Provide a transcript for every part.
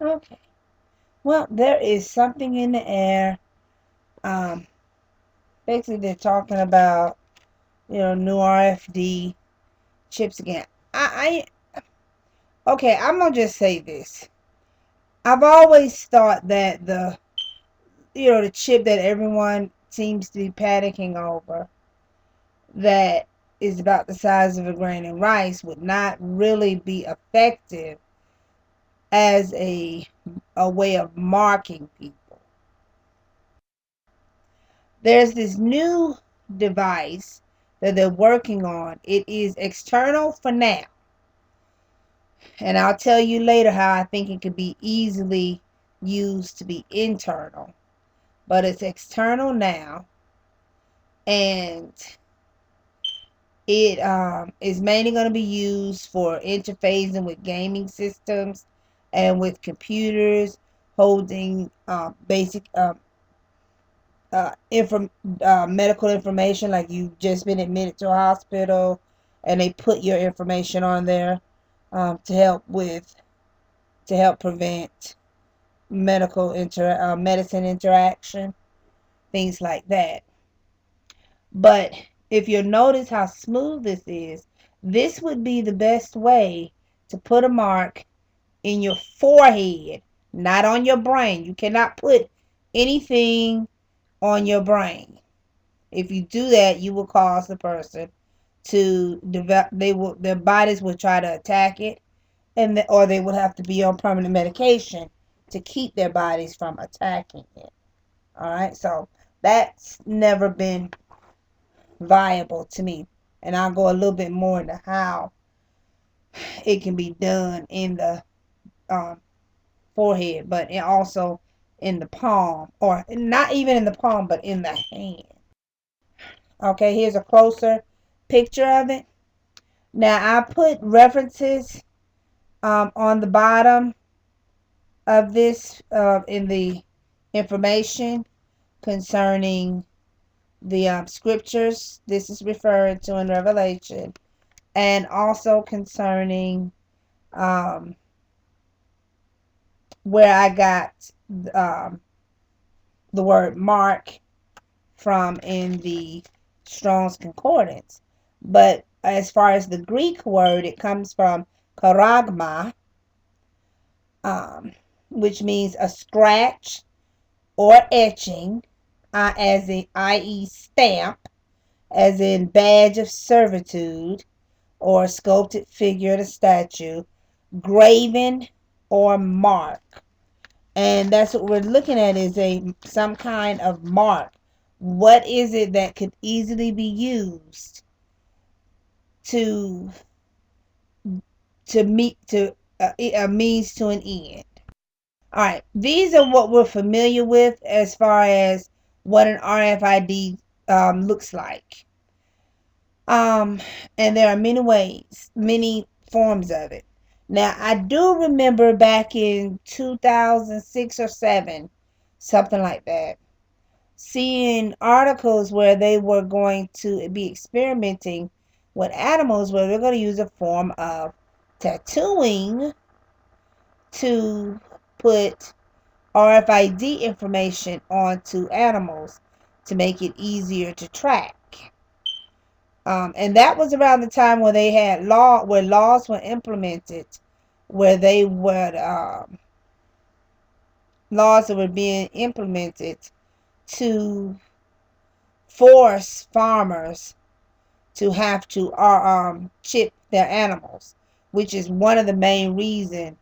Okay. Well, there is something in the air. Um, Basically, they're talking about, new RFD chips again. Okay, I'm gonna just say this. I've always thought that the chip that everyone seems to be panicking over, that is about the size of a grain of rice, would not really be effective as a way of marking people. There's this new device that they're working on. It is external for now. And I'll tell you later how I think it could be easily used to be internal. But it's external now. And it is mainly going to be used for interfacing with gaming systems and with computers holding basic medical information, like you've just been admitted to a hospital, and they put your information on there to help prevent medicine interaction, things like that. But if you notice how smooth this would be the best way to put a mark in your forehead, not on your brain. You cannot put anything on your brain. If you do that, you will cause the person to develop. Their bodies will try to attack it, or they would have to be on permanent medication to keep their bodies from attacking it. All right, so that's never been viable to me, and I'll go a little bit more into how it can be done in the um, forehead, but also in the palm, or not even in the palm, but in the hand. Okay, here's a closer picture of it. Now I put references on the bottom of this in the information concerning the scriptures this is referred to in Revelation, and also concerning um, where I got um, the word mark from in the Strong's Concordance. But as far as the Greek word, it comes from Charagma, um, which means a scratch or etching, as in i.e. stamp, as in badge of servitude, or sculpted figure of the statue, graven or mark. And that's what we're looking at, is some kind of mark. What is it that could easily be used to meet to a means to an end? All right, these are what we're familiar with as far as what an RFID looks like. Um, and there are many ways, many forms of it. Now, I do remember back in 2006 or 7, something like that, seeing articles where they were going to be experimenting with animals, where they're going to use a form of tattooing to put RFID information onto animals to make it easier to track. And that was around the time where they had where laws were implemented, where they would laws that were being implemented to force farmers to have to chip their animals, which is one of the main reasons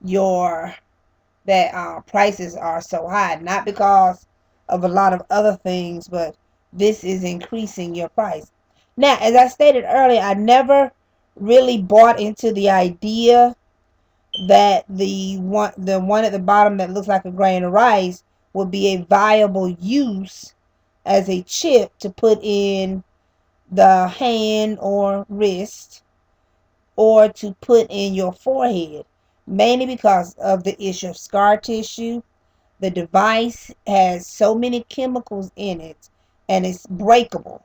your that prices are so high. Not because of a lot of other things, but this is increasing your price. Now, as I stated earlier, I never really bought into the idea that the one at the bottom that looks like a grain of rice would be a viable use as a chip to put in the hand or wrist, or to put in your forehead, mainly because of the issue of scar tissue. The device has so many chemicals in it, and it's breakable,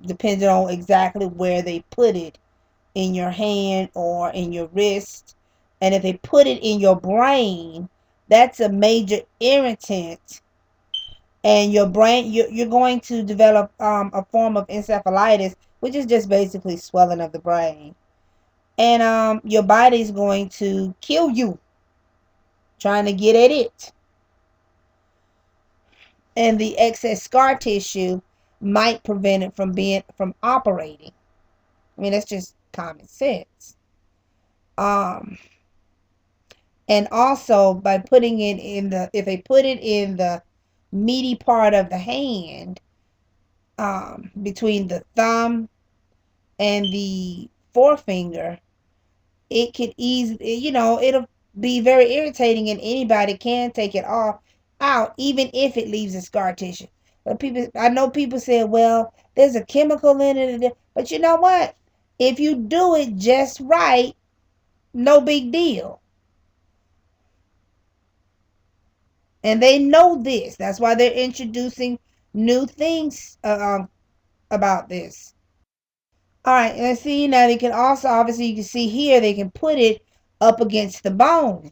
depending on exactly where they put it, in your hand or in your wrist. And if they put it in your brain, that's a major irritant. And your brain, you're going to develop a form of encephalitis, which is just basically swelling of the brain. And your body's going to kill you trying to get at it. And the excess scar tissue might prevent it from operating. I mean, that's just common sense. Um, and also by putting it in if they put it in the meaty part of the hand, between the thumb and the forefinger, it could easily, it'll be very irritating, and anybody can take it off out, even if it leaves a scar tissue. But I know people say, well, there's a chemical in it, but you know what? If you do it just right, no big deal. And they know this. That's why they're introducing new things about this. All right, let's see now. They can also, obviously, you can see here, they can put it up against the bone.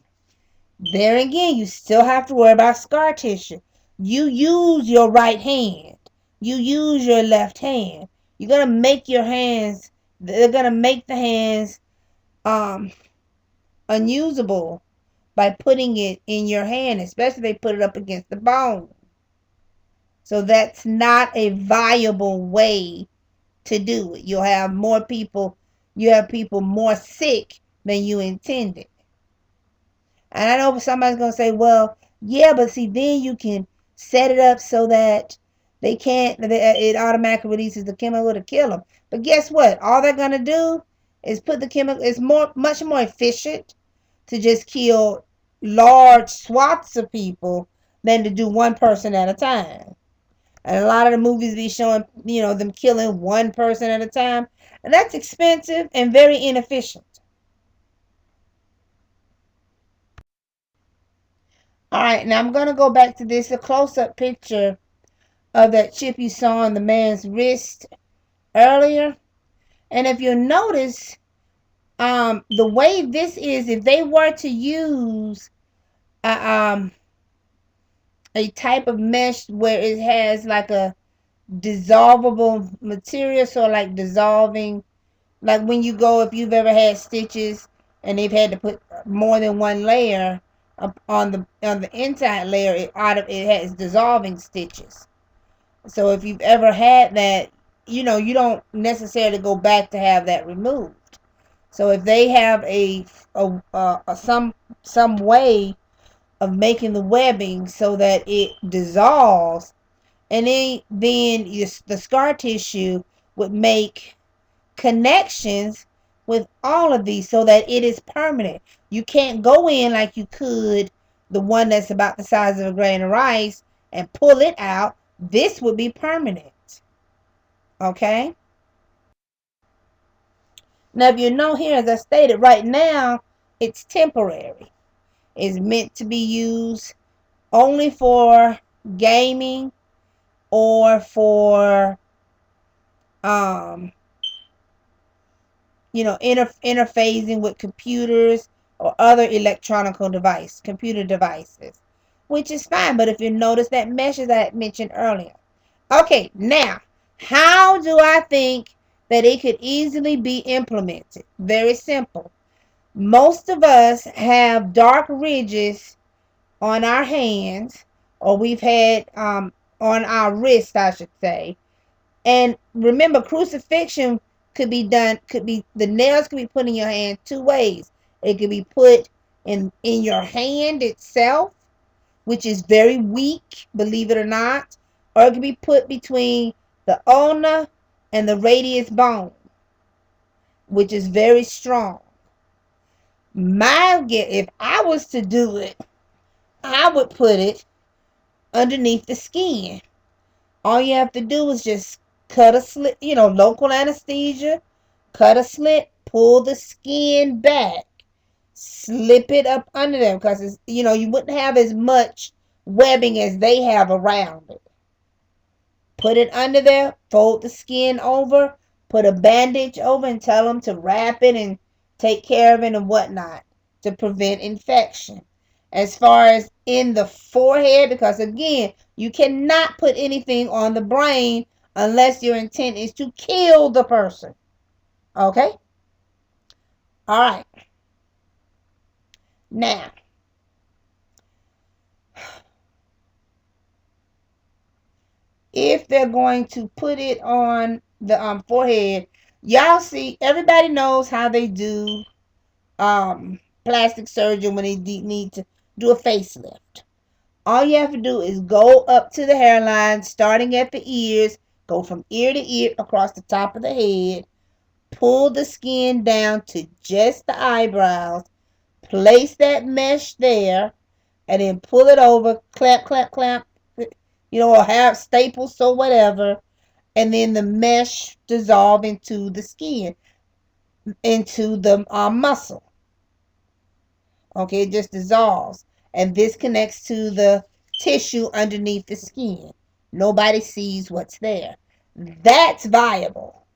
There again, you still have to worry about scar tissue. You use your right hand. You use your left hand. You're gonna make your hands. They're gonna make the hands unusable by putting it in your hand, especially if they put it up against the bone. So that's not a viable way to do it. You'll have more people. You have people more sick than you intended. And I know somebody's going to say, well, yeah, but see, then you can set it up so that they can't, it automatically releases the chemical to kill them. But guess what? All they're going to do is put the chemical, it's much more efficient to just kill large swaths of people than to do one person at a time. And a lot of the movies be showing, them killing one person at a time. And that's expensive and very inefficient. All right, now I'm going to go back to this, a close-up picture of that chip you saw on the man's wrist earlier. And if you notice, the way this is, if they were to use a type of mesh where it has like a dissolvable material, so like dissolving, like when you go, if you've ever had stitches and they've had to put more than one layer on the inside layer, it has dissolving stitches. So if you've ever had that, you don't necessarily go back to have that removed. So if they have some way of making the webbing so that it dissolves, and then the scar tissue would make connections with all of these so that it is permanent. You can't go in like you could the one that's about the size of a grain of rice and pull it out. This would be permanent. Okay? Now, if you know here, as I stated, right now, it's temporary. It's meant to be used only for gaming or for interfacing with computers or other computer devices, which is fine. But if you notice that mesh as I mentioned earlier. Okay, now, how do I think that it could easily be implemented? Very simple. Most of us have dark ridges on our hands, or we've had on our wrist, I should say. And remember, crucifixion the nails could be put in your hand two ways. It could be put in your hand itself, which is very weak, believe it or not, or it could be put between the ulna and the radius bone, which is very strong. If I was to do it, I would put it underneath the skin. All you have to do is just cut a slit, local anesthesia, cut a slit, pull the skin back, slip it up under them, because you wouldn't have as much webbing as they have around it. Put it under there, fold the skin over, put a bandage over, and tell them to wrap it and take care of it and whatnot. to prevent infection. As far as in the forehead, because again, you cannot put anything on the brain unless your intent is to kill the person. Okay? All right. Now, if they're going to put it on the forehead, y'all see, everybody knows how they do plastic surgery when they need to do a facelift. All you have to do is go up to the hairline, starting at the ears, go from ear to ear across the top of the head, pull the skin down to just the eyebrows, place that mesh there, and then pull it over, clamp, clamp, clamp, or have staples or whatever, and then the mesh dissolve into the skin, into the muscle. Okay, it just dissolves. And this connects to the tissue underneath the skin. Nobody sees what's there. That's viable.